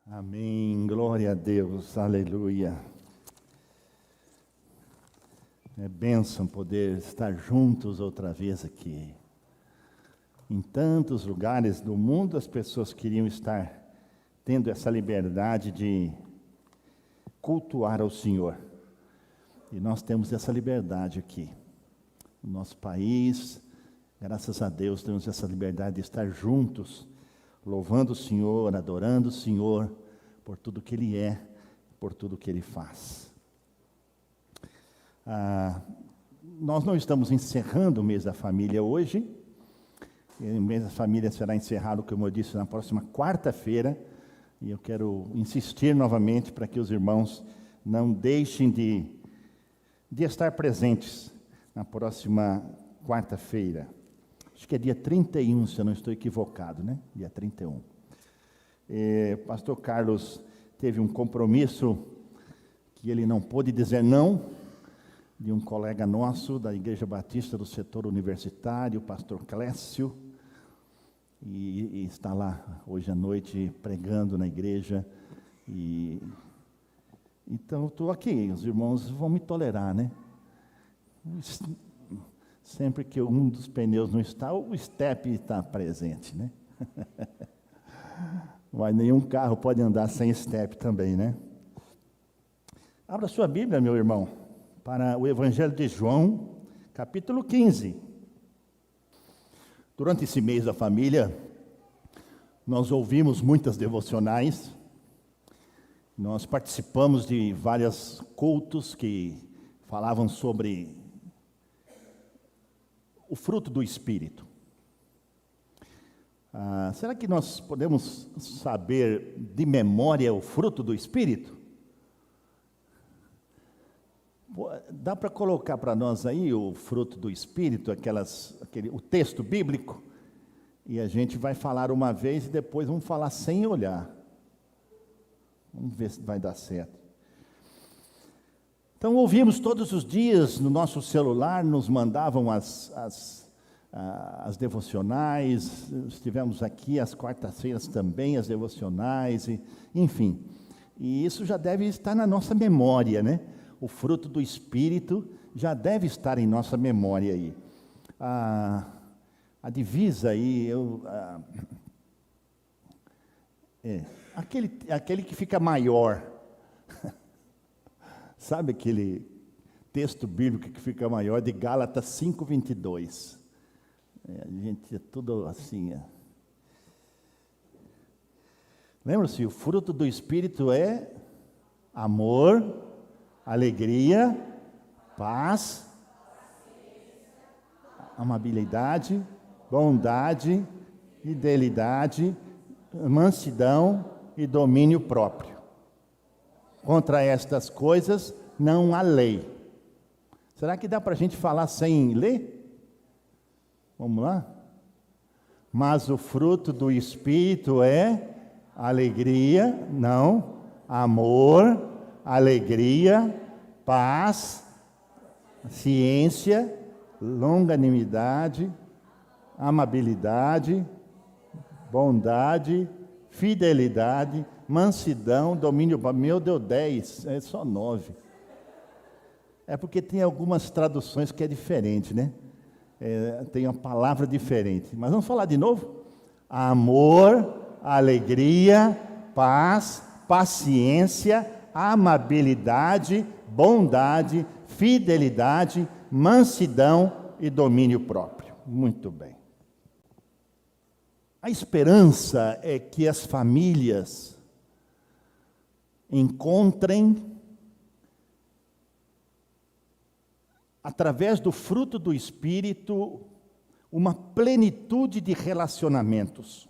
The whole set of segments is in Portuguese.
Amém, glória a Deus, aleluia. É bênção poder estar juntos outra vez aqui. Em tantos lugares do mundo as pessoas queriam estar tendo essa liberdade de cultuar ao Senhor. E nós temos essa liberdade aqui. No nosso país, graças a Deus, temos essa liberdade de estar juntos, louvando o Senhor, adorando o Senhor, por tudo que Ele é, por tudo que Ele faz. Nós não estamos encerrando o mês da família hoje. O mês da família será encerrado, como eu disse, na próxima quarta-feira. E eu quero insistir novamente para que os irmãos não deixem de estar presentes na próxima quarta-feira. Acho que é dia 31, se eu não estou equivocado, né? Dia 31. Pastor Carlos teve um compromisso que ele não pôde dizer não, de um colega nosso da Igreja Batista do setor universitário, pastor Clécio, e está lá hoje à noite pregando na igreja. Então eu estou aqui, os irmãos vão me tolerar, né? Sempre que um dos pneus não está, o estepe está presente, né? Mas nenhum carro pode andar sem estepe também, né? Abra sua Bíblia, meu irmão, para o Evangelho de João, capítulo 15. Durante esse mês da família, nós ouvimos muitas devocionais, nós participamos de vários cultos que falavam sobre o fruto do Espírito. Será que nós podemos saber de memória o fruto do Espírito? Dá para colocar para nós aí o fruto do Espírito, o texto bíblico? E a gente vai falar uma vez e depois vamos falar sem olhar. Vamos ver se vai dar certo. Então, ouvimos todos os dias no nosso celular, nos mandavam as devocionais, estivemos aqui às quartas-feiras também, as devocionais, enfim. E isso já deve estar na nossa memória, né? O fruto do Espírito já deve estar em nossa memória aí. A divisa aí, aquele que fica maior. Sabe aquele texto bíblico que fica maior, de Gálatas 5:22? A gente é tudo assim. Lembra-se, o fruto do Espírito é amor, alegria, paz, amabilidade, bondade, fidelidade, mansidão e domínio próprio. Contra estas coisas não há lei. Será que dá para a gente falar sem ler? Vamos lá? Mas o fruto do Espírito é alegria, não, amor, alegria, paz, ciência, longanimidade, amabilidade, bondade, fidelidade, mansidão, domínio. Meu Deus, 10, é só 9. É porque tem algumas traduções que é diferente, né? Tem uma palavra diferente. Mas vamos falar de novo? Amor, alegria, paz, paciência, amabilidade, bondade, fidelidade, mansidão e domínio próprio. Muito bem. A esperança é que as famílias encontrem, através do fruto do Espírito, uma plenitude de relacionamentos.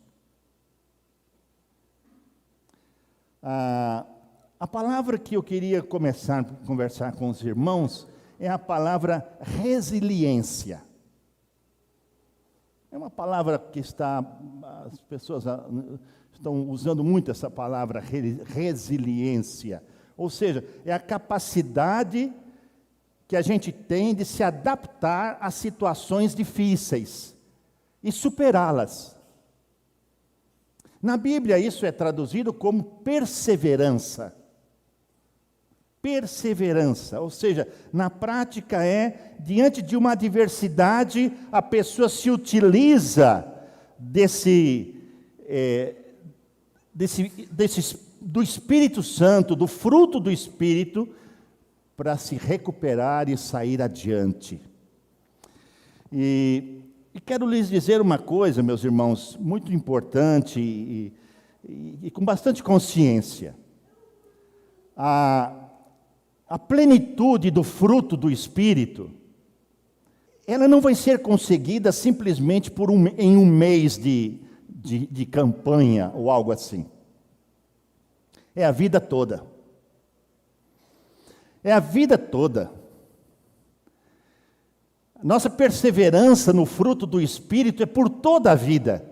A palavra que eu queria começar a conversar com os irmãos é a palavra resiliência. É uma palavra que as pessoas estão usando muito essa palavra, resiliência. Ou seja, é a capacidade que a gente tem de se adaptar a situações difíceis e superá-las. Na Bíblia, isso é traduzido como perseverança. Perseverança, ou seja, na prática diante de uma adversidade, a pessoa se utiliza do Espírito Santo, do fruto do Espírito, para se recuperar e sair adiante. E quero lhes dizer uma coisa, meus irmãos, muito importante e com bastante consciência. A plenitude do fruto do Espírito, ela não vai ser conseguida simplesmente em um mês de campanha ou algo assim. É a vida toda. É a vida toda. Nossa perseverança no fruto do Espírito é por toda a vida.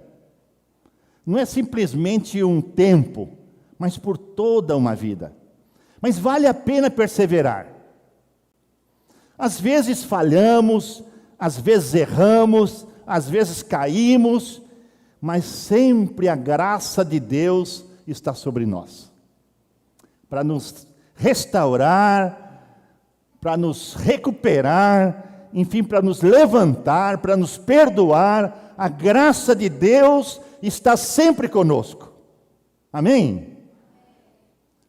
Não é simplesmente um tempo, mas por toda uma vida. Mas vale a pena perseverar. Às vezes falhamos, às vezes erramos, às vezes caímos, mas sempre a graça de Deus está sobre nós. Para nos restaurar, para nos recuperar, enfim, para nos levantar, para nos perdoar, a graça de Deus está sempre conosco. Amém?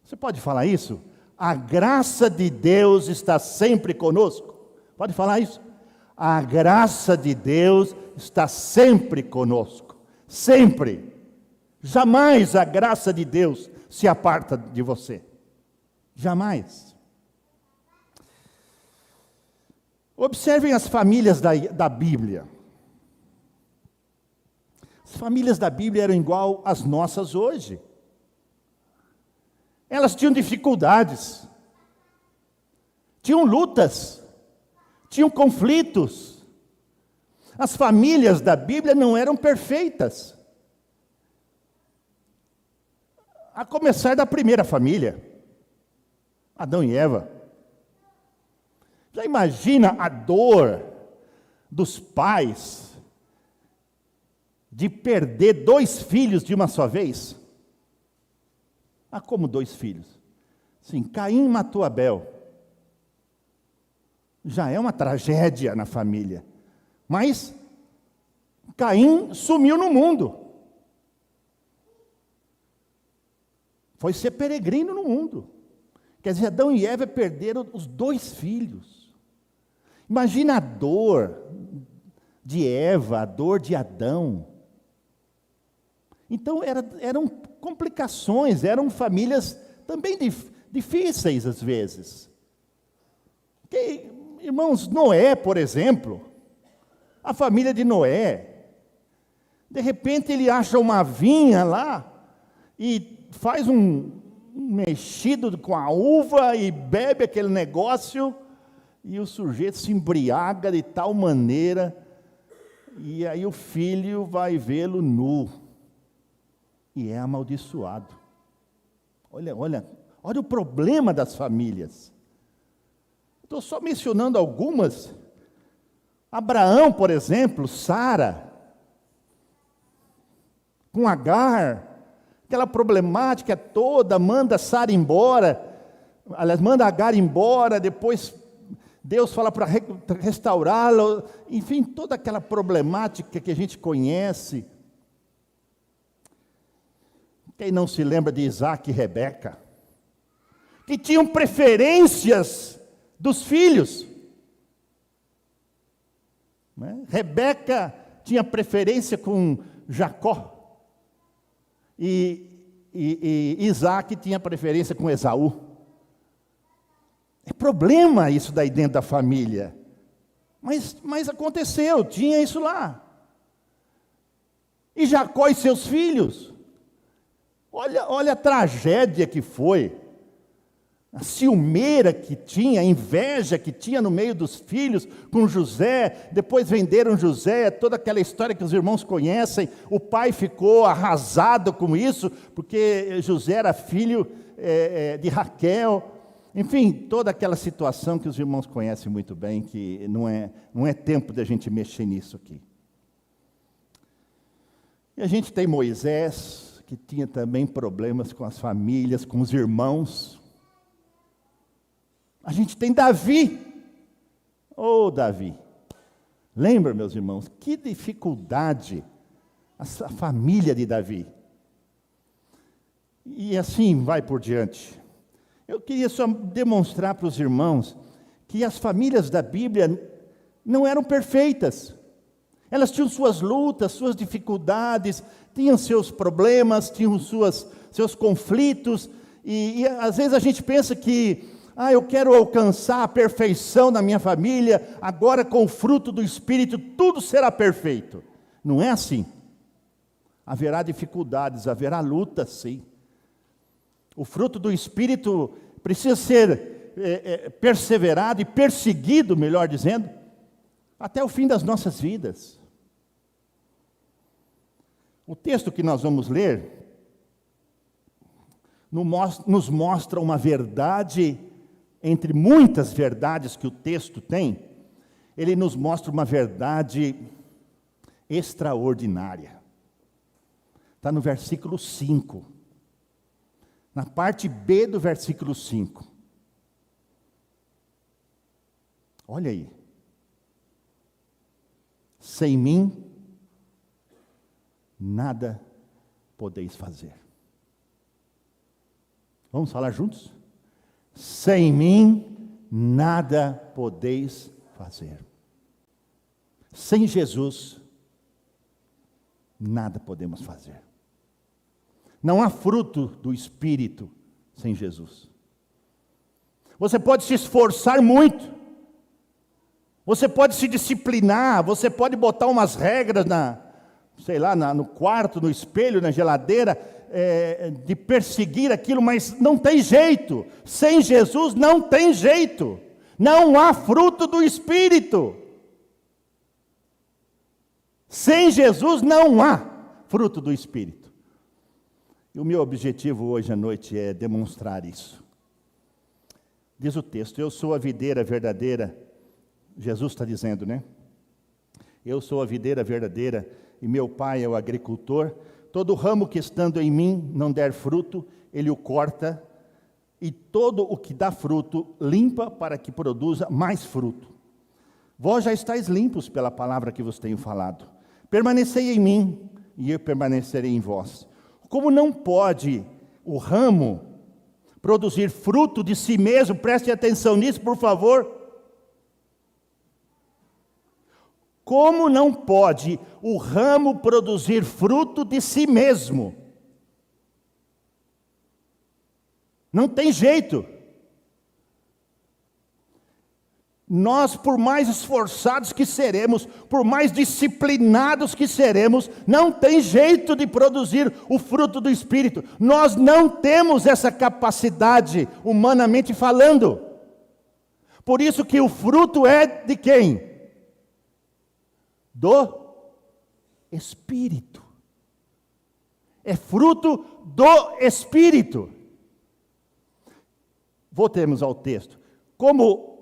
Você pode falar isso? A graça de Deus está sempre conosco. Pode falar isso? A graça de Deus está sempre conosco. Sempre. Jamais a graça de Deus se aparta de você. Jamais. Observem as famílias da Bíblia. As famílias da Bíblia eram igual às nossas hoje. Elas tinham dificuldades, tinham lutas, tinham conflitos. As famílias da Bíblia não eram perfeitas. A começar da primeira família, Adão e Eva. Já imagina a dor dos pais de perder 2 filhos de uma só vez? Como 2 filhos? Sim, Caim matou Abel. Já é uma tragédia na família. Mas Caim sumiu no mundo. Foi ser peregrino no mundo. Quer dizer, Adão e Eva perderam os 2 filhos. Imagina a dor de Eva, a dor de Adão. Então eram complicações, eram famílias também difíceis às vezes. Porque, irmãos, Noé, por exemplo, a família de Noé, de repente ele acha uma vinha lá e faz um mexido com a uva e bebe aquele negócio e o sujeito se embriaga de tal maneira e aí o filho vai vê-lo nu. E é amaldiçoado. Olha o problema das famílias. Estou só mencionando algumas. Abraão, por exemplo, Sara, com Agar, aquela problemática toda, manda Sara embora, aliás, manda Agar embora, depois Deus fala para restaurá-la, enfim, toda aquela problemática que a gente conhece. Quem não se lembra de Isaac e Rebeca? Que tinham preferências dos filhos. Né? Rebeca tinha preferência com Jacó. E Isaac tinha preferência com Esaú. É problema isso daí dentro da família. Mas aconteceu, tinha isso lá. E Jacó e seus filhos. Olha a tragédia que foi, a ciumeira que tinha, a inveja que tinha no meio dos filhos com José, depois venderam José, toda aquela história que os irmãos conhecem, o pai ficou arrasado com isso, porque José era filho de Raquel, enfim, toda aquela situação que os irmãos conhecem muito bem, que não é tempo de a gente mexer nisso aqui. E a gente tem Moisés, que tinha também problemas com as famílias, com os irmãos. A gente tem Davi. Oh, Davi. Lembra, meus irmãos, que dificuldade a família de Davi. E assim vai por diante. Eu queria só demonstrar para os irmãos que as famílias da Bíblia não eram perfeitas. Elas tinham suas lutas, suas dificuldades, tinham seus problemas, tinham seus conflitos. E às vezes a gente pensa que, eu quero alcançar a perfeição na minha família, agora com o fruto do Espírito tudo será perfeito. Não é assim. Haverá dificuldades, haverá lutas, sim. O fruto do Espírito precisa ser perseverado e perseguido, melhor dizendo, até o fim das nossas vidas. O texto que nós vamos ler nos mostra uma verdade, entre muitas verdades que o texto tem, ele nos mostra uma verdade extraordinária. Está no versículo 5. Na parte B do versículo 5. Olha aí. Sem mim, nada podeis fazer. Vamos falar juntos? Sem mim, nada podeis fazer. Sem Jesus, nada podemos fazer. Não há fruto do Espírito sem Jesus. Você pode se esforçar muito, você pode se disciplinar, você pode botar umas regras no quarto, no espelho, na geladeira, de perseguir aquilo, mas não tem jeito. Sem Jesus não tem jeito. Não há fruto do Espírito. Sem Jesus não há fruto do Espírito. E o meu objetivo hoje à noite é demonstrar isso. Diz o texto, eu sou a videira verdadeira. Jesus está dizendo, né? Eu sou a videira verdadeira e meu pai é o agricultor. Todo ramo que estando em mim não der fruto, ele o corta. E todo o que dá fruto, limpa para que produza mais fruto. Vós já estáis limpos pela palavra que vos tenho falado. Permanecei em mim e eu permanecerei em vós. Como não pode o ramo produzir fruto de si mesmo, preste atenção nisso, por favor. Como não pode o ramo produzir fruto de si mesmo? Não tem jeito. Nós, por mais esforçados que seremos, por mais disciplinados que seremos, não tem jeito de produzir o fruto do Espírito. Nós não temos essa capacidade, humanamente falando. Por isso que o fruto é de quem? Do Espírito. É fruto do Espírito. Voltemos ao texto. Como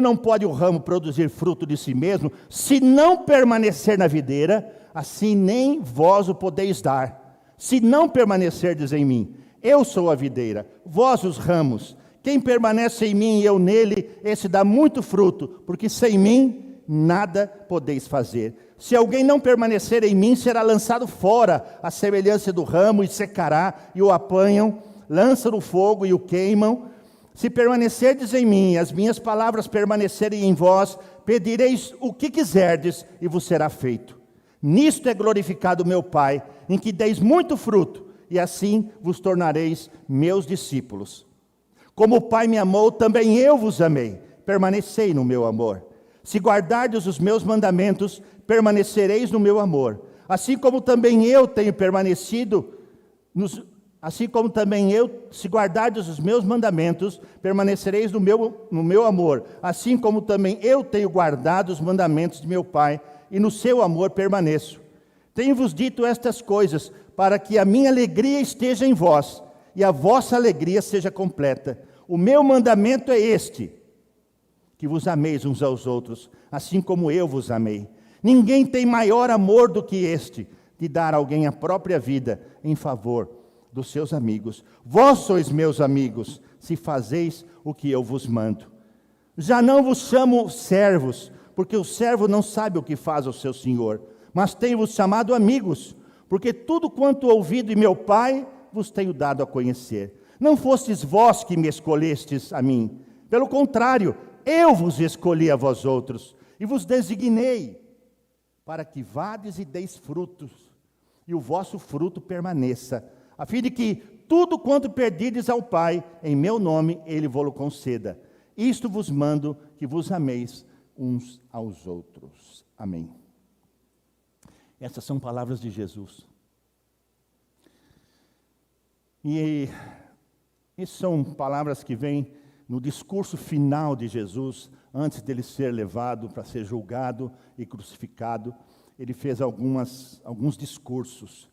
não pode o ramo produzir fruto de si mesmo, se não permanecer na videira, assim nem vós o podeis dar. Se não permanecerdes em mim, eu sou a videira, vós os ramos. Quem permanece em mim e eu nele, esse dá muito fruto, porque sem mim nada podeis fazer. Se alguém não permanecer em mim, será lançado fora, à semelhança do ramo, e secará, e o apanham, lançam no fogo e o queimam. Se permanecerdes em mim, e as minhas palavras permanecerem em vós, pedireis o que quiserdes, e vos será feito. Nisto é glorificado meu Pai, em que deis muito fruto, e assim vos tornareis meus discípulos. Como o Pai me amou, também eu vos amei. Permanecei no meu amor. Se guardardes os meus mandamentos, permanecereis no meu amor. Assim como também eu tenho permanecido se guardardes os meus mandamentos, permanecereis no meu amor. Assim como também eu tenho guardado os mandamentos de meu Pai, e no seu amor permaneço. Tenho-vos dito estas coisas, para que a minha alegria esteja em vós, e a vossa alegria seja completa. O meu mandamento é este, que vos ameis uns aos outros, assim como eu vos amei. Ninguém tem maior amor do que este, de dar a alguém a própria vida em favor dos seus amigos. Vós sois meus amigos, se fazeis o que eu vos mando. Já não vos chamo servos, porque o servo não sabe o que faz o seu senhor, mas tenho-vos chamado amigos, porque tudo quanto ouvi de meu Pai vos tenho dado a conhecer. Não fostes vós que me escolhestes a mim, pelo contrário, eu vos escolhi a vós outros, e vos designei, para que vades e deis frutos, e o vosso fruto permaneça, a fim de que tudo quanto perdides ao Pai, em meu nome, Ele vos conceda. Isto vos mando, que vos ameis uns aos outros. Amém. Essas são palavras de Jesus. E essas são palavras que vêm no discurso final de Jesus, antes dele ser levado para ser julgado e crucificado. Ele fez alguns discursos,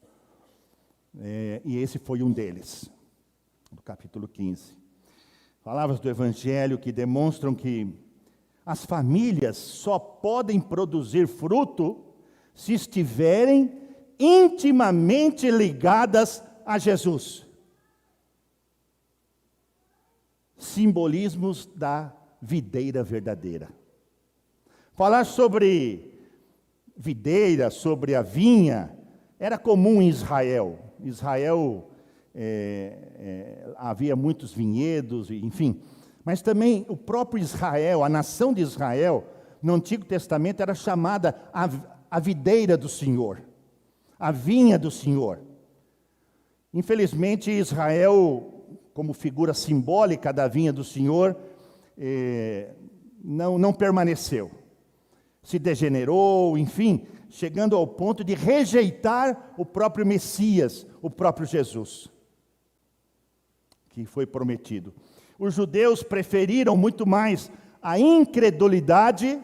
e esse foi um deles, no capítulo 15. Palavras do Evangelho que demonstram que as famílias só podem produzir fruto se estiverem intimamente ligadas a Jesus. Simbolismos da videira verdadeira. Falar sobre videira, sobre a vinha, era comum em Israel. Havia muitos vinhedos, enfim. Mas também o próprio Israel, a nação de Israel, no Antigo Testamento era chamada a videira do Senhor, a vinha do Senhor. Infelizmente, Israel, como figura simbólica da vinha do Senhor, não permaneceu. Se degenerou, enfim, chegando ao ponto de rejeitar o próprio Messias, o próprio Jesus, que foi prometido. Os judeus preferiram muito mais a incredulidade,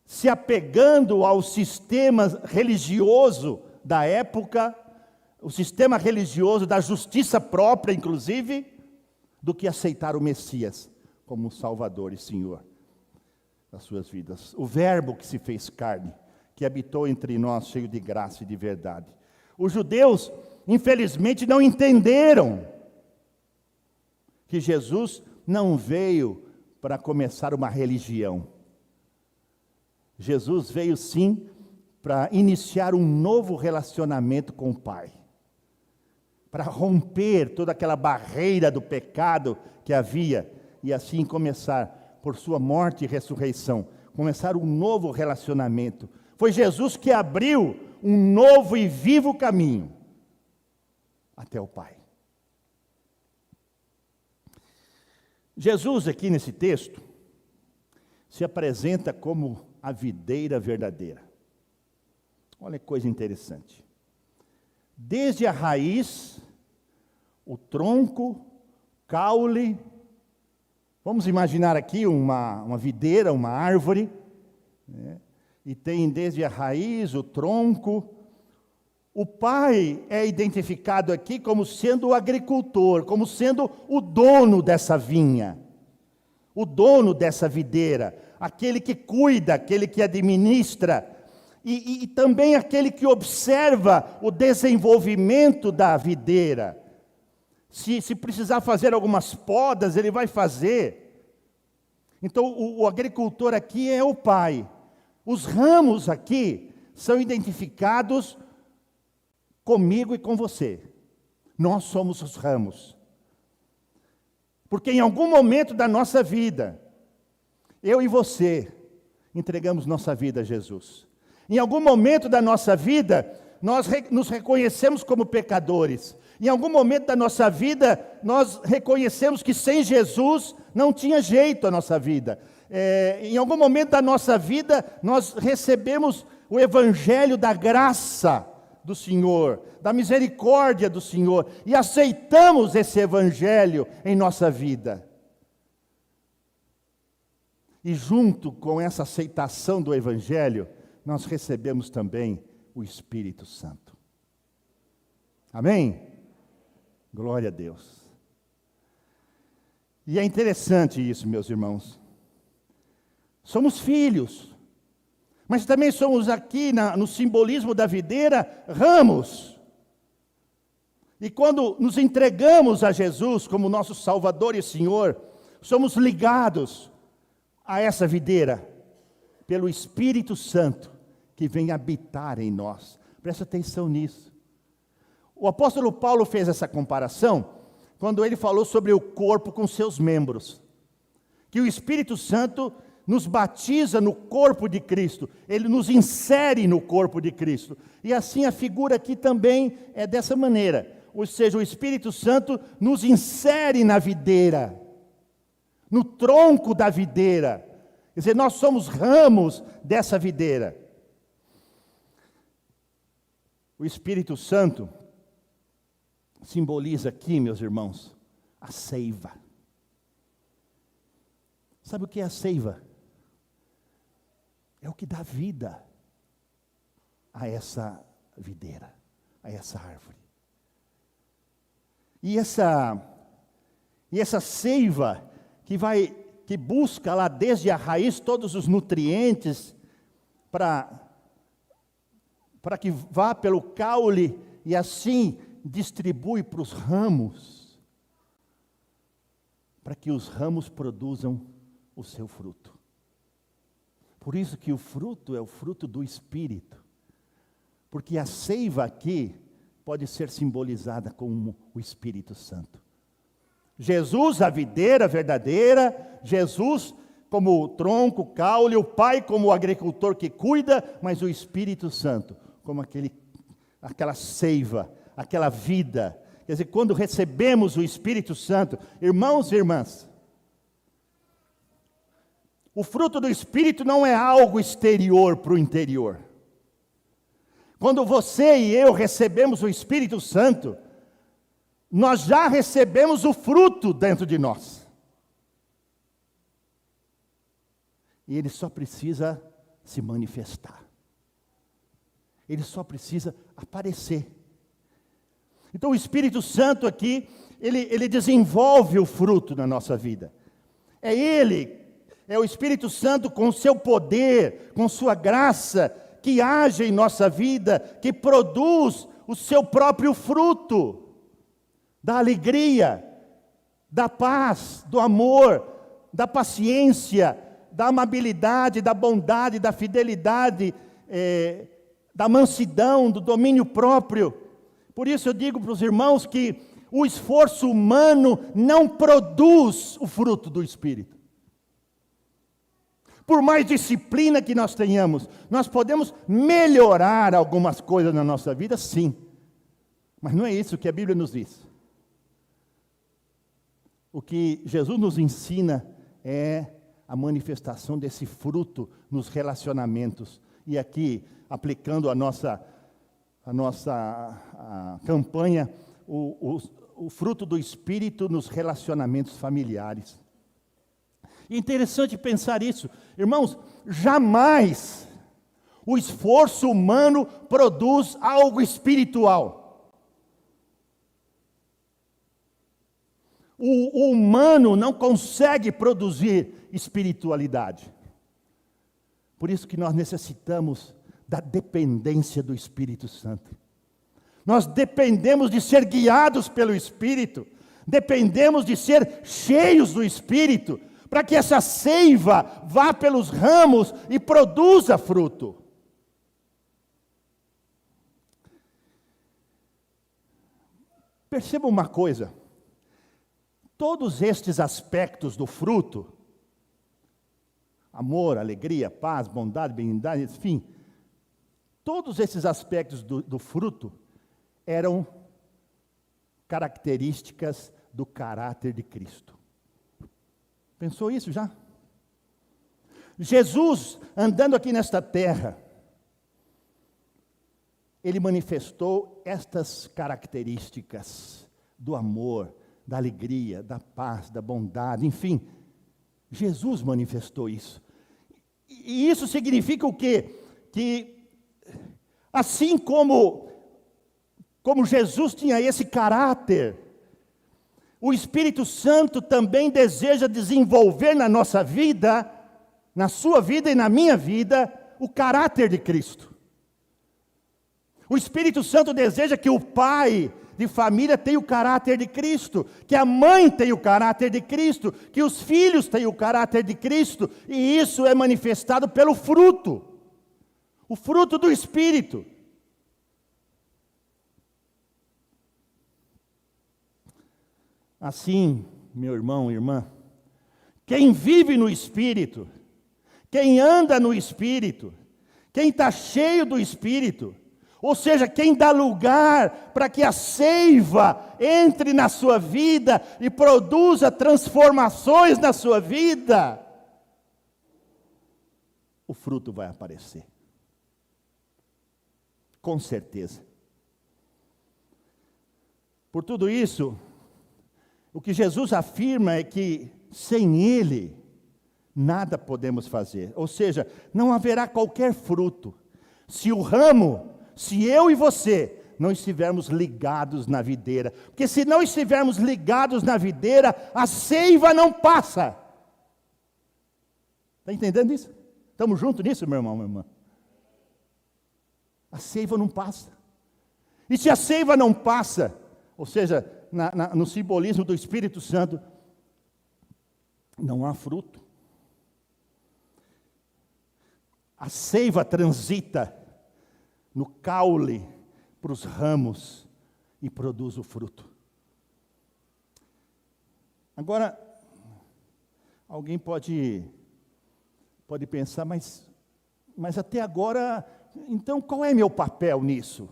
se apegando ao sistema religioso da época, o sistema religioso da justiça própria, inclusive, do que aceitar o Messias como Salvador e Senhor das suas vidas. O Verbo que se fez carne, que habitou entre nós, cheio de graça e de verdade. Os judeus, infelizmente, não entenderam que Jesus não veio para começar uma religião. Jesus veio, sim, para iniciar um novo relacionamento com o Pai, para romper toda aquela barreira do pecado que havia, e assim começar, por sua morte e ressurreição, começar um novo relacionamento. Foi Jesus que abriu um novo e vivo caminho até o Pai. Jesus, aqui nesse texto, se apresenta como a videira verdadeira. Olha que coisa interessante. Desde a raiz, o tronco, caule, vamos imaginar aqui uma videira, uma árvore, né? E tem desde a raiz, o tronco. O Pai é identificado aqui como sendo o agricultor, como sendo o dono dessa vinha, o dono dessa videira, aquele que cuida, aquele que administra, e também aquele que observa o desenvolvimento da videira. Se precisar fazer algumas podas, ele vai fazer. Então, o agricultor aqui é o Pai. Os ramos aqui são identificados comigo e com você. Nós somos os ramos. Porque em algum momento da nossa vida, eu e você entregamos nossa vida a Jesus. Em algum momento da nossa vida, nós nos reconhecemos como pecadores. Em algum momento da nossa vida, nós reconhecemos que sem Jesus não tinha jeito a nossa vida. Em algum momento da nossa vida, nós recebemos o evangelho da graça do Senhor, da misericórdia do Senhor, e aceitamos esse evangelho em nossa vida. E junto com essa aceitação do evangelho, nós recebemos também o Espírito Santo. Amém? Glória a Deus. E é interessante isso, meus irmãos. Somos filhos. Mas também somos aqui, no simbolismo da videira, ramos. E quando nos entregamos a Jesus como nosso Salvador e Senhor, somos ligados a essa videira pelo Espírito Santo que vem habitar em nós. Presta atenção nisso. O apóstolo Paulo fez essa comparação quando ele falou sobre o corpo com seus membros. Que o Espírito Santo nos batiza no corpo de Cristo, ele nos insere no corpo de Cristo. E assim a figura aqui também é dessa maneira. Ou seja, o Espírito Santo nos insere na videira, no tronco da videira. Quer dizer, nós somos ramos dessa videira. O Espírito Santo simboliza aqui, meus irmãos, a seiva. Sabe o que é a seiva? É o que dá vida a essa videira, a essa árvore. E essa seiva que busca lá desde a raiz todos os nutrientes para que vá pelo caule e assim distribui para os ramos, para que os ramos produzam o seu fruto. Por isso que o fruto é o fruto do Espírito, porque a seiva aqui pode ser simbolizada como o Espírito Santo. Jesus, a videira verdadeira, Jesus como o tronco, o caule, o Pai como o agricultor que cuida, mas o Espírito Santo como aquela seiva, aquela vida. Quer dizer, quando recebemos o Espírito Santo, irmãos e irmãs, o fruto do Espírito não é algo exterior para o interior. Quando você e eu recebemos o Espírito Santo, nós já recebemos o fruto dentro de nós. E ele só precisa se manifestar. Ele só precisa aparecer. Então o Espírito Santo aqui, ele desenvolve o fruto na nossa vida. É o Espírito Santo com o seu poder, com sua graça, que age em nossa vida, que produz o seu próprio fruto, da alegria, da paz, do amor, da paciência, da amabilidade, da bondade, da fidelidade, da mansidão, do domínio próprio. Por isso eu digo para os irmãos que o esforço humano não produz o fruto do Espírito. Por mais disciplina que nós tenhamos, nós podemos melhorar algumas coisas na nossa vida, sim. Mas não é isso que a Bíblia nos diz. O que Jesus nos ensina é a manifestação desse fruto nos relacionamentos. E aqui, aplicando a nossa campanha, o fruto do Espírito nos relacionamentos familiares. É interessante pensar isso. Irmãos, jamais o esforço humano produz algo espiritual. O humano não consegue produzir espiritualidade. Por isso que nós necessitamos da dependência do Espírito Santo. Nós dependemos de ser guiados pelo Espírito. Dependemos de ser cheios do Espírito, para que essa seiva vá pelos ramos e produza fruto. Perceba uma coisa, todos estes aspectos do fruto, amor, alegria, paz, bondade, benignidade, enfim, todos esses aspectos do fruto eram características do caráter de Cristo. Pensou isso já? Jesus, andando aqui nesta terra, ele manifestou estas características do amor, da alegria, da paz, da bondade, enfim. Jesus manifestou isso. E isso significa o quê? Que assim como Jesus tinha esse caráter, o Espírito Santo também deseja desenvolver na nossa vida, na sua vida e na minha vida, o caráter de Cristo. O Espírito Santo deseja que o pai de família tenha o caráter de Cristo, que a mãe tenha o caráter de Cristo, que os filhos tenham o caráter de Cristo, e isso é manifestado pelo fruto, o fruto do Espírito. Assim, meu irmão e irmã, quem vive no Espírito, quem anda no Espírito, quem está cheio do Espírito, ou seja, quem dá lugar para que a seiva entre na sua vida e produza transformações na sua vida, o fruto vai aparecer. Com certeza. Por tudo isso, o que Jesus afirma é que sem Ele, nada podemos fazer. Ou seja, não haverá qualquer fruto. Se eu e você não estivermos ligados na videira. Porque se não estivermos ligados na videira, a seiva não passa. Está entendendo isso? Estamos juntos nisso, meu irmão, minha irmã? A seiva não passa. E se a seiva não passa, ou seja, no simbolismo do Espírito Santo, não há fruto. A seiva transita no caule para os ramos e produz o fruto. Agora, alguém pode pensar, mas até agora, então qual é meu papel nisso?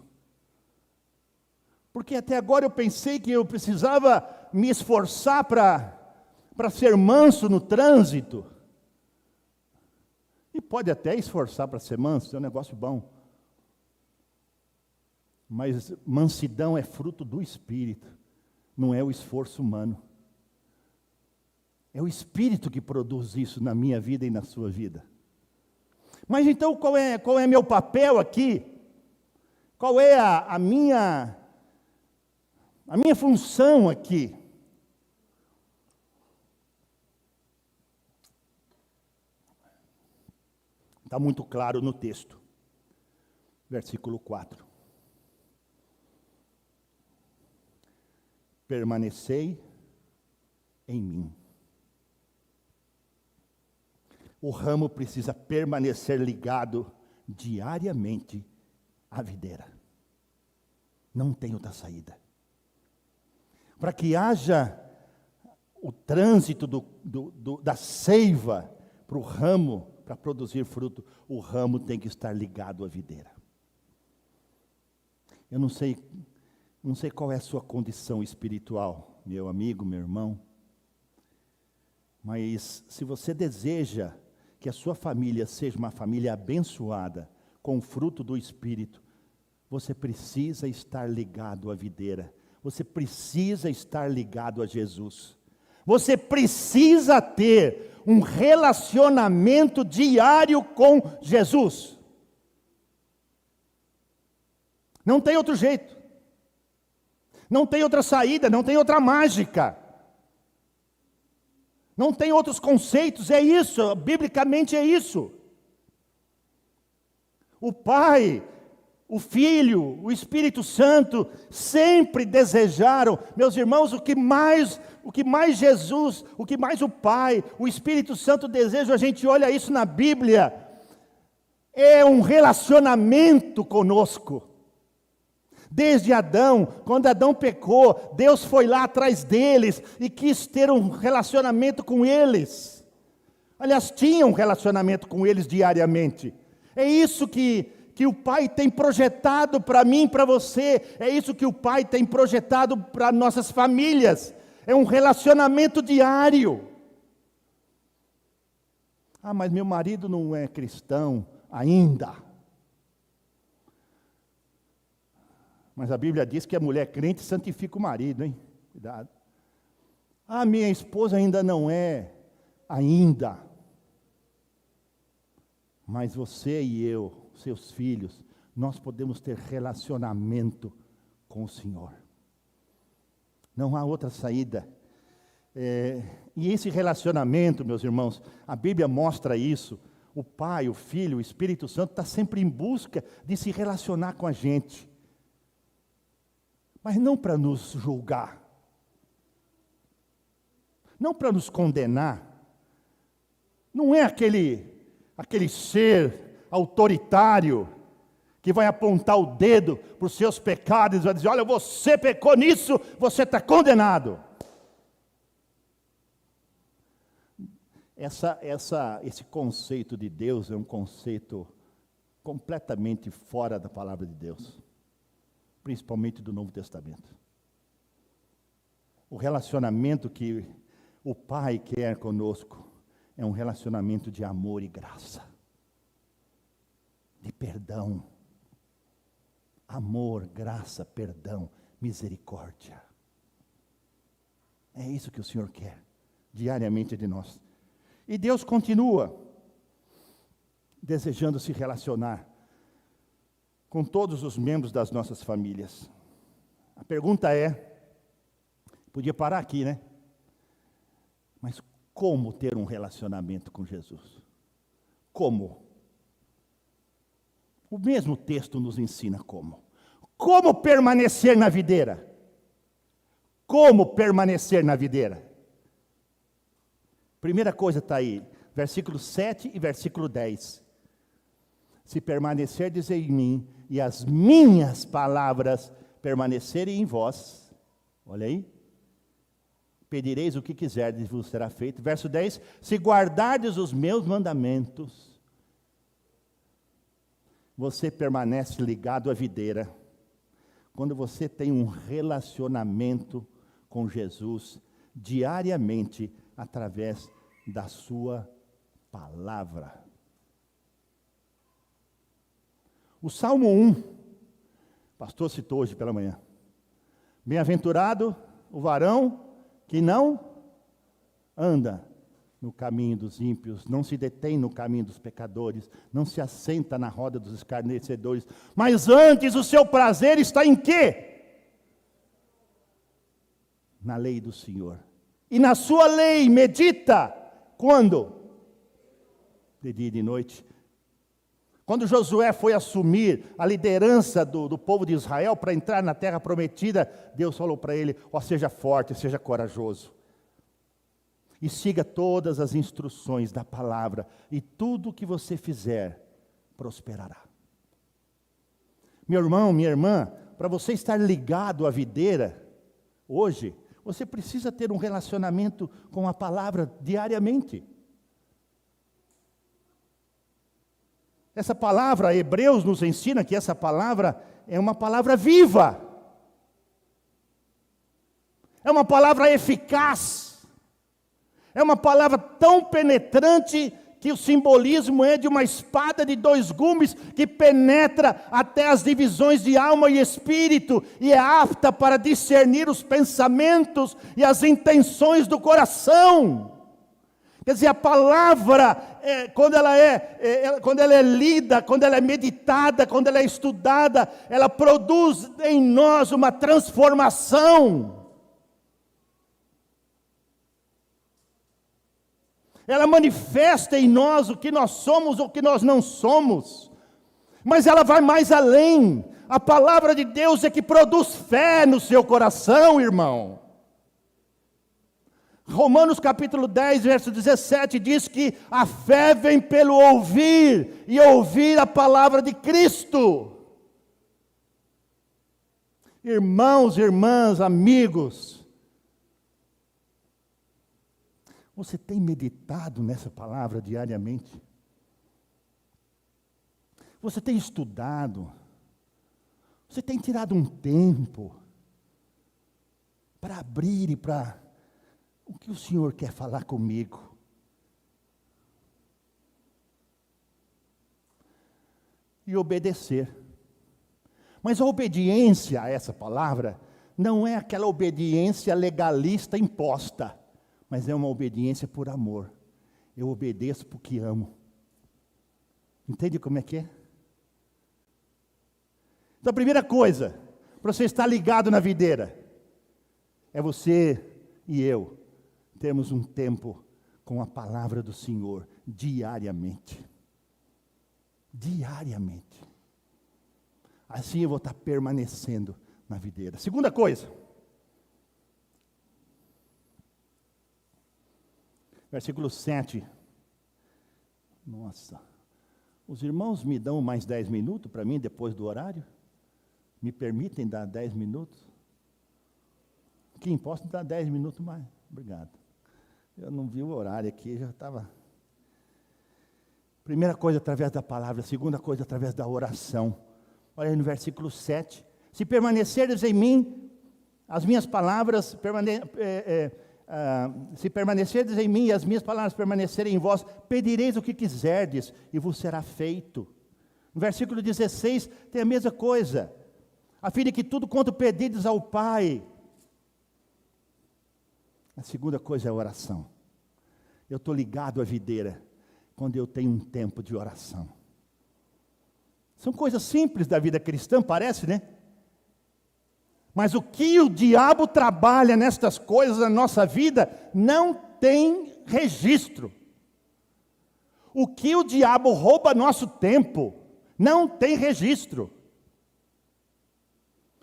Porque até agora eu pensei que eu precisava me esforçar para ser manso no trânsito. E pode até esforçar para ser manso, é um negócio bom. Mas mansidão é fruto do Espírito, não é o esforço humano. É o Espírito que produz isso na minha vida e na sua vida. Mas então qual é meu papel aqui? Qual é a minha função aqui? Está muito claro no texto. Versículo 4. Permanecei em mim. O ramo precisa permanecer ligado diariamente à videira. Não tem outra saída. Para que haja o trânsito da seiva para o ramo, para produzir fruto, o ramo tem que estar ligado à videira. Eu não sei qual é a sua condição espiritual, meu amigo, meu irmão, mas se você deseja que a sua família seja uma família abençoada, com o fruto do Espírito, você precisa estar ligado à videira, você precisa estar ligado a Jesus, você precisa ter um relacionamento diário com Jesus. Não tem outro jeito. Não tem outra saída, não tem outra mágica. Não tem outros conceitos, é isso, biblicamente é isso. O Pai, o Filho, o Espírito Santo sempre desejaram, meus irmãos, o que mais Jesus, o que mais o Pai, o Espírito Santo desejam, a gente olha isso na Bíblia, é um relacionamento conosco. Desde Adão, quando Adão pecou, Deus foi lá atrás deles e quis ter um relacionamento com eles. Aliás, tinha um relacionamento com eles diariamente. É isso que o Pai tem projetado para mim e para você. É isso que o Pai tem projetado para nossas famílias. É um relacionamento diário. Ah, mas meu marido não é cristão ainda. Mas a Bíblia diz que a mulher crente santifica o marido, hein? Cuidado. Ah, minha esposa ainda não é, ainda. Mas você e eu, seus filhos, nós podemos ter relacionamento com o Senhor. Não há outra saída. E esse relacionamento, meus irmãos, a Bíblia mostra isso. o Pai, o Filho, o Espírito Santo está sempre em busca de se relacionar com a gente. Mas não para nos julgar. Não para nos condenar. Não é aquele ser autoritário que vai apontar o dedo para os seus pecados e vai dizer, olha, você pecou nisso, você está condenado. Esse conceito de Deus é um conceito completamente fora da palavra de Deus, principalmente do Novo Testamento. O relacionamento que o Pai quer conosco é um relacionamento de amor e graça, de perdão. Amor, graça, perdão, misericórdia. É isso que o Senhor quer, diariamente de nós. E Deus continua desejando se relacionar com todos os membros das nossas famílias. A pergunta é, podia parar aqui, né? Mas como ter um relacionamento com Jesus? Como? O mesmo texto nos ensina como. Como permanecer na videira? Como permanecer na videira? Primeira coisa está aí, versículo 7 e versículo 10. Se permanecerdes em mim e as minhas palavras permanecerem em vós, olha aí, pedireis o que quiserdes e vos será feito. Verso 10, se guardardes os meus mandamentos, você permanece ligado à videira. Quando você tem um relacionamento com Jesus, diariamente, através da sua palavra. O Salmo 1, o pastor citou hoje pela manhã. Bem-aventurado o varão que não anda no caminho dos ímpios, não se detém no caminho dos pecadores, não se assenta na roda dos escarnecedores, mas antes o seu prazer está em quê? Na lei do Senhor. E na sua lei medita, quando? De dia e de noite. Quando Josué foi assumir a liderança do povo de Israel para entrar na terra prometida, Deus falou para ele, seja forte, seja corajoso. E siga todas as instruções da palavra, e tudo o que você fizer, prosperará. Meu irmão, minha irmã, para você estar ligado à videira, hoje, você precisa ter um relacionamento com a palavra diariamente. Essa palavra, Hebreus nos ensina que essa palavra é uma palavra viva. É uma palavra eficaz. É uma palavra tão penetrante que o simbolismo é de uma espada de 2 gumes que penetra até as divisões de alma e espírito e é apta para discernir os pensamentos e as intenções do coração. Quer dizer, a palavra, quando ela é lida, quando ela é meditada, quando ela é estudada, ela produz em nós uma transformação. Ela manifesta em nós o que nós somos ou o que nós não somos. Mas ela vai mais além. A palavra de Deus é que produz fé no seu coração, irmão. Romanos capítulo 10, verso 17 diz que a fé vem pelo ouvir e ouvir a palavra de Cristo. Irmãos, irmãs, amigos, você tem meditado nessa palavra diariamente? Você tem estudado? Você tem tirado um tempo para abrir e para... O que o Senhor quer falar comigo? E obedecer. Mas a obediência a essa palavra não é aquela obediência legalista imposta, mas é uma obediência por amor. Eu obedeço porque amo. Entende como é que é? Então a primeira coisa, para você estar ligado na videira, é você e eu termos um tempo com a palavra do Senhor diariamente. Diariamente. Assim eu vou estar permanecendo na videira. Segunda coisa. Versículo 7. Nossa. Os irmãos me dão mais 10 minutos para mim depois do horário? Me permitem dar 10 minutos? Quem posso dar 10 minutos mais? Obrigado. Eu não vi o horário aqui, já estava... Primeira coisa através da palavra, segunda coisa através da oração. Olha aí no versículo 7. Se permanecerdes em mim, as minhas palavras, se permanecerdes em mim e as minhas palavras permanecerem em vós, pedireis o que quiserdes e vos será feito. No versículo 16 tem a mesma coisa. A fim de que tudo quanto pedirdes ao Pai. A segunda coisa é a oração. Eu estou ligado à videira quando eu tenho um tempo de oração. São coisas simples da vida cristã, parece, né? Mas o que o diabo trabalha nestas coisas na nossa vida não tem registro. O que o diabo rouba nosso tempo não tem registro.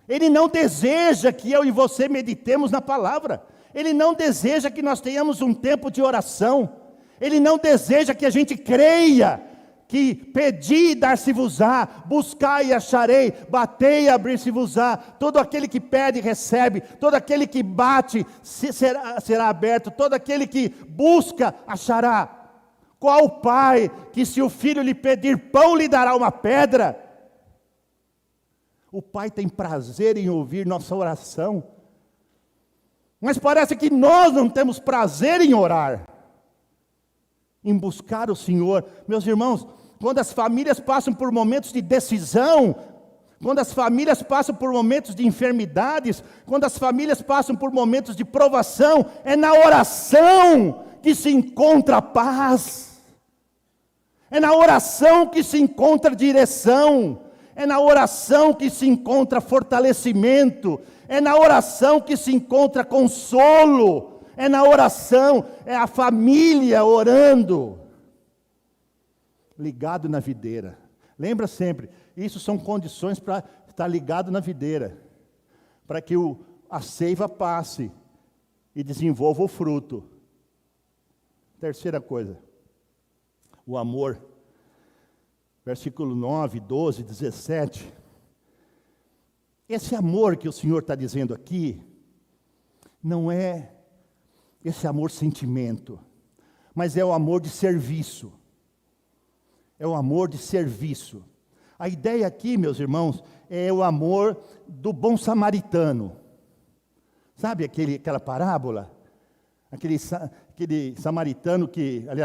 Ele não deseja que eu e você meditemos na palavra. Ele não deseja que nós tenhamos um tempo de oração. Ele não deseja que a gente creia que pedi e dar-se-vos-á, buscai e acharei, batei e abrir-se-vos-á. Todo aquele que pede, recebe. Todo aquele que bate, será aberto. Todo aquele que busca, achará. Qual pai que se o filho lhe pedir pão, lhe dará uma pedra? O Pai tem prazer em ouvir nossa oração. Mas parece que nós não temos prazer em orar, em buscar o Senhor. Meus irmãos, quando as famílias passam por momentos de decisão, quando as famílias passam por momentos de enfermidades, quando as famílias passam por momentos de provação, é na oração que se encontra a paz. É na oração que se encontra direção. É na oração que se encontra fortalecimento. É na oração que se encontra consolo. É na oração, é a família orando. Ligado na videira. Lembra sempre, isso são condições para estar ligado na videira. Para que a seiva passe e desenvolva o fruto. Terceira coisa, o amor. Versículo 9, 12, 17. Esse amor que o Senhor está dizendo aqui, não é esse amor sentimento, mas é o amor de serviço. É o amor de serviço. A ideia aqui, meus irmãos, é o amor do bom samaritano. Sabe aquela parábola? Aquele samaritano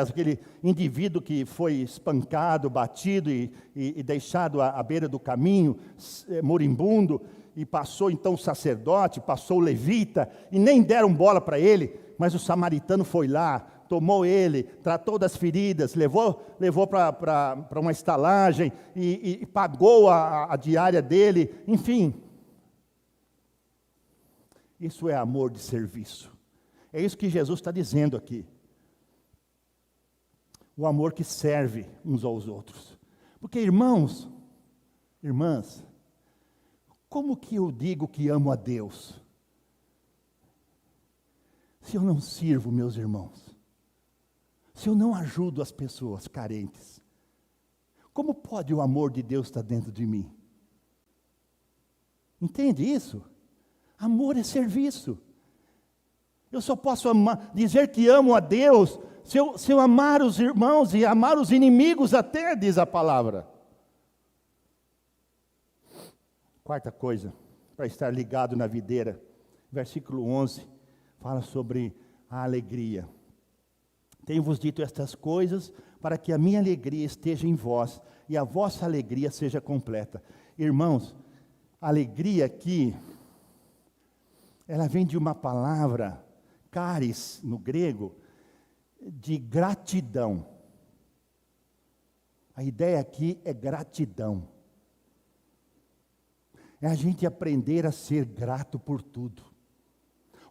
aquele indivíduo que foi espancado, batido e deixado à beira do caminho, moribundo, e passou então o sacerdote, passou o levita, e nem deram bola para ele, mas o samaritano foi lá, tomou ele, tratou das feridas, levou para uma estalagem e pagou a diária dele, enfim. Isso é amor de serviço. É isso que Jesus está dizendo aqui. O amor que serve uns aos outros. Porque, irmãos, irmãs, como que eu digo que amo a Deus, se eu não sirvo meus irmãos? Se eu não ajudo as pessoas carentes? Como pode o amor de Deus estar dentro de mim? Entende isso? Amor é serviço. Eu só posso dizer que amo a Deus se eu amar os irmãos e amar os inimigos até, diz a palavra. Quarta coisa, para estar ligado na videira, versículo 11, fala sobre a alegria. Tenho-vos dito estas coisas para que a minha alegria esteja em vós e a vossa alegria seja completa. Irmãos, alegria aqui, ela vem de uma palavra, charis, no grego, de gratidão. A ideia aqui é gratidão. É a gente aprender a ser grato por tudo.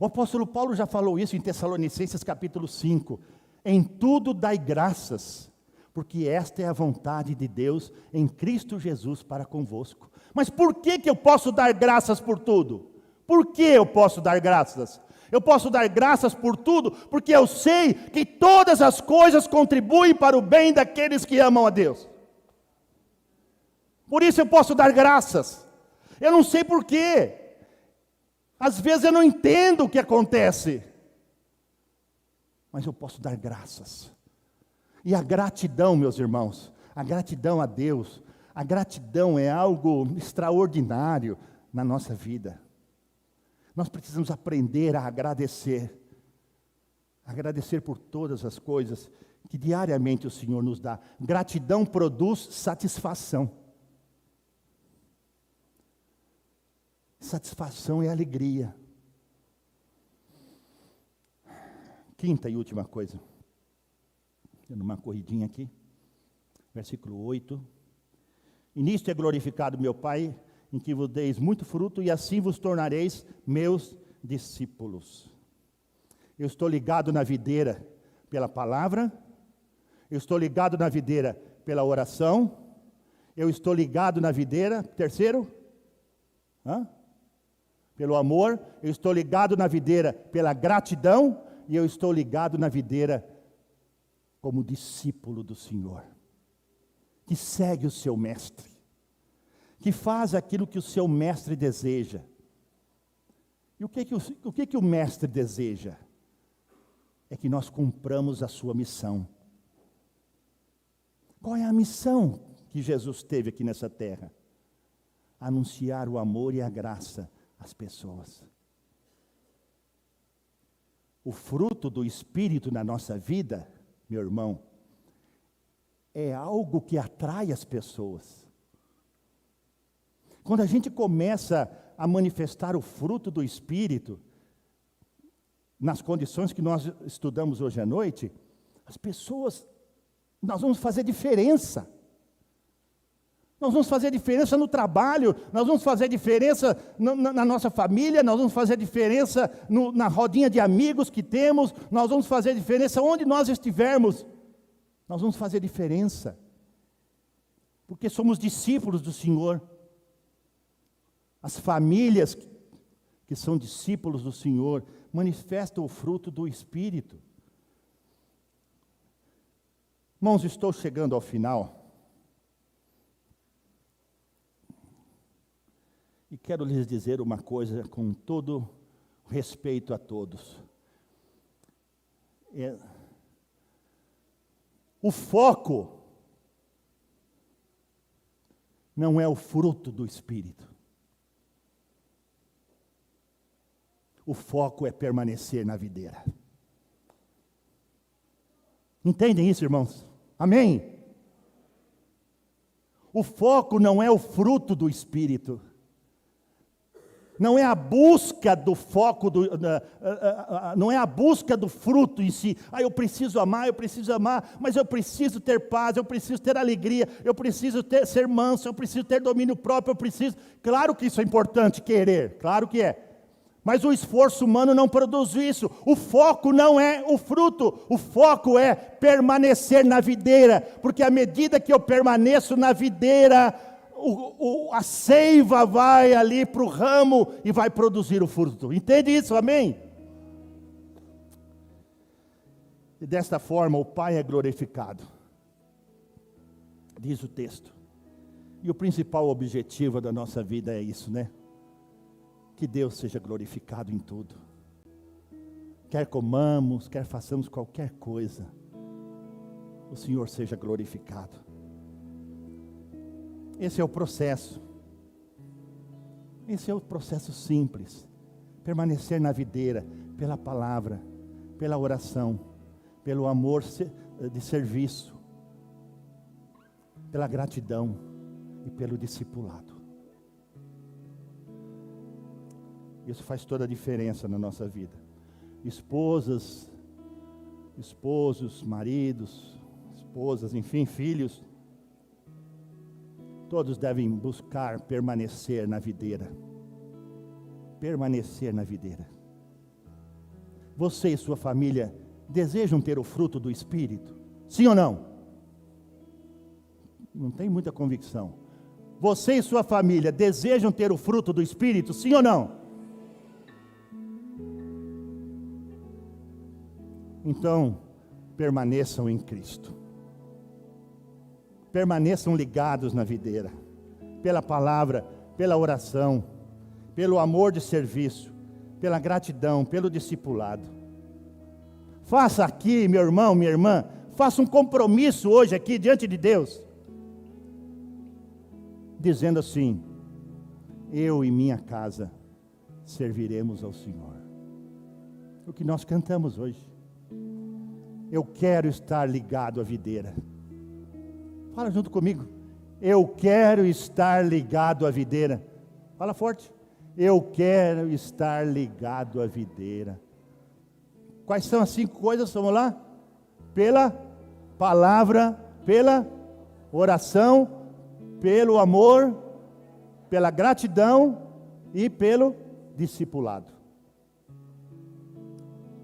O apóstolo Paulo já falou isso em Tessalonicenses capítulo 5. Em tudo dai graças, porque esta é a vontade de Deus em Cristo Jesus para convosco. Mas por que eu posso dar graças por tudo? Por que eu posso dar graças? Eu posso dar graças por tudo, porque eu sei que todas as coisas contribuem para o bem daqueles que amam a Deus. Por isso eu posso dar graças. Eu não sei por quê. Às vezes eu não entendo o que acontece. Mas eu posso dar graças. E a gratidão, meus irmãos, a gratidão a Deus, a gratidão é algo extraordinário na nossa vida. Nós precisamos aprender a agradecer. Agradecer por todas as coisas que diariamente o Senhor nos dá. Gratidão produz satisfação. Satisfação é alegria. Quinta e última coisa. Dando uma corridinha aqui. Versículo 8. E nisto é glorificado meu Pai, em que vos deis muito fruto, e assim vos tornareis meus discípulos. Eu estou ligado na videira pela palavra, eu estou ligado na videira pela oração, eu estou ligado na videira, terceiro, pelo amor, eu estou ligado na videira pela gratidão, e eu estou ligado na videira como discípulo do Senhor, que segue o seu mestre, que faz aquilo que o seu mestre deseja. E o que o mestre deseja? É que nós cumpramos a sua missão. Qual é a missão que Jesus teve aqui nessa terra? Anunciar o amor e a graça às pessoas. O fruto do Espírito na nossa vida, meu irmão, é algo que atrai as pessoas. Quando a gente começa a manifestar o fruto do Espírito, nas condições que nós estudamos hoje à noite, as pessoas, nós vamos fazer diferença. Nós vamos fazer diferença no trabalho, nós vamos fazer diferença na nossa família, nós vamos fazer diferença na rodinha de amigos que temos, nós vamos fazer diferença onde nós estivermos. Nós vamos fazer diferença, porque somos discípulos do Senhor. As famílias que são discípulos do Senhor manifestam o fruto do Espírito. Irmãos, estou chegando ao final. E quero lhes dizer uma coisa com todo respeito a todos. O foco não é o fruto do Espírito. O foco é permanecer na videira. Entendem isso, irmãos? Amém? O foco não é o fruto do Espírito. Não é a busca do foco, não é a busca do fruto em si. Eu preciso amar, mas eu preciso ter paz, eu preciso ter alegria, eu preciso ser manso, eu preciso ter domínio próprio, Claro que isso é importante, querer, claro que é. Mas o esforço humano não produz isso. O foco não é o fruto, o foco é permanecer na videira, porque à medida que eu permaneço na videira, a seiva vai ali para o ramo e vai produzir o fruto. Entende isso? Amém? E desta forma o Pai é glorificado, diz o texto. E o principal objetivo da nossa vida é isso, né? Que Deus seja glorificado em tudo. Quer comamos, quer façamos qualquer coisa, o Senhor seja glorificado. Esse é o processo. Esse é o processo simples. Permanecer na videira, pela palavra, pela oração, pelo amor de serviço, pela gratidão e pelo discipulado. Isso faz toda a diferença na nossa vida. Esposas, esposos, maridos, esposas, enfim, filhos, todos devem buscar permanecer na videira. Permanecer na videira. Você e sua família desejam ter o fruto do Espírito? Sim ou não? Não tem muita convicção. Você e sua família desejam ter o fruto do Espírito, sim ou não? Então, permaneçam em Cristo. Permaneçam ligados na videira, pela palavra, pela oração, pelo amor de serviço, pela gratidão, pelo discipulado. Faça aqui, meu irmão, minha irmã, faça um compromisso hoje aqui diante de Deus, dizendo assim: eu e minha casa serviremos ao Senhor. O que nós cantamos hoje. Eu quero estar ligado à videira. Fala junto comigo. Eu quero estar ligado à videira. Fala forte. Eu quero estar ligado à videira. Quais são as 5 coisas? Vamos lá? Pela palavra, pela oração, pelo amor, pela gratidão e pelo discipulado.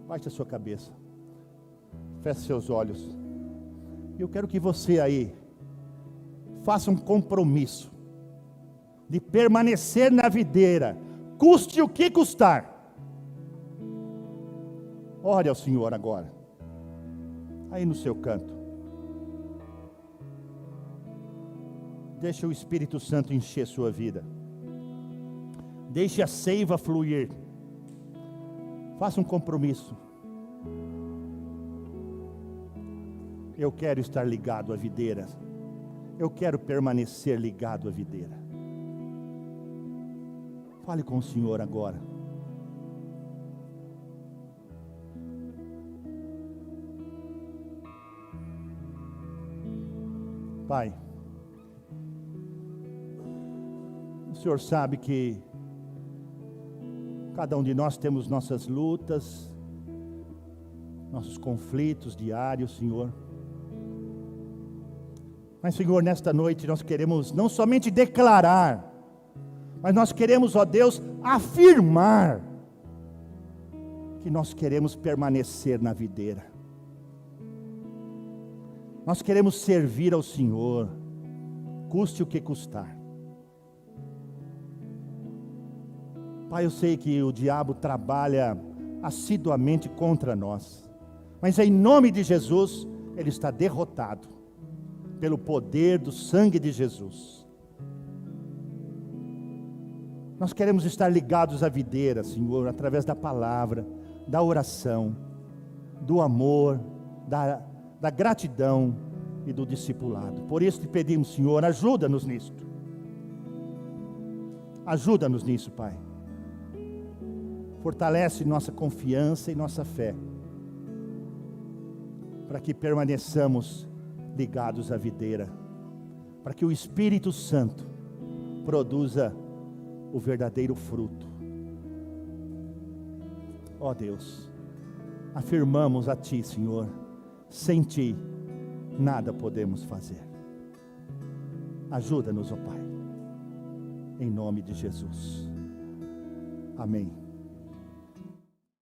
Baixe a sua cabeça. Feche seus olhos. Eu quero que você aí faça um compromisso de permanecer na videira, custe o que custar. Ore ao Senhor agora, aí no seu canto. Deixe o Espírito Santo encher sua vida. Deixe a seiva fluir. Faça um compromisso. Eu quero estar ligado à videira. Eu quero permanecer ligado à videira. Fale com o Senhor agora. Pai, o Senhor sabe que cada um de nós temos nossas lutas, nossos conflitos diários, Senhor. Mas, Senhor, nesta noite nós queremos não somente declarar, mas nós queremos, ó Deus, afirmar que nós queremos permanecer na videira. Nós queremos servir ao Senhor, custe o que custar. Pai, eu sei que o diabo trabalha assiduamente contra nós, mas em nome de Jesus, ele está derrotado. Pelo poder do sangue de Jesus. Nós queremos estar ligados à videira, Senhor, através da palavra, da oração, do amor, da gratidão e do discipulado. Por isso te pedimos, Senhor, ajuda-nos nisto. Ajuda-nos nisso, Pai. Fortalece nossa confiança e nossa fé, para que permaneçamos ligados à videira, para que o Espírito Santo produza o verdadeiro fruto. Ó Deus, afirmamos a Ti, Senhor, sem Ti nada podemos fazer. Ajuda-nos, ó Pai, em nome de Jesus. Amém.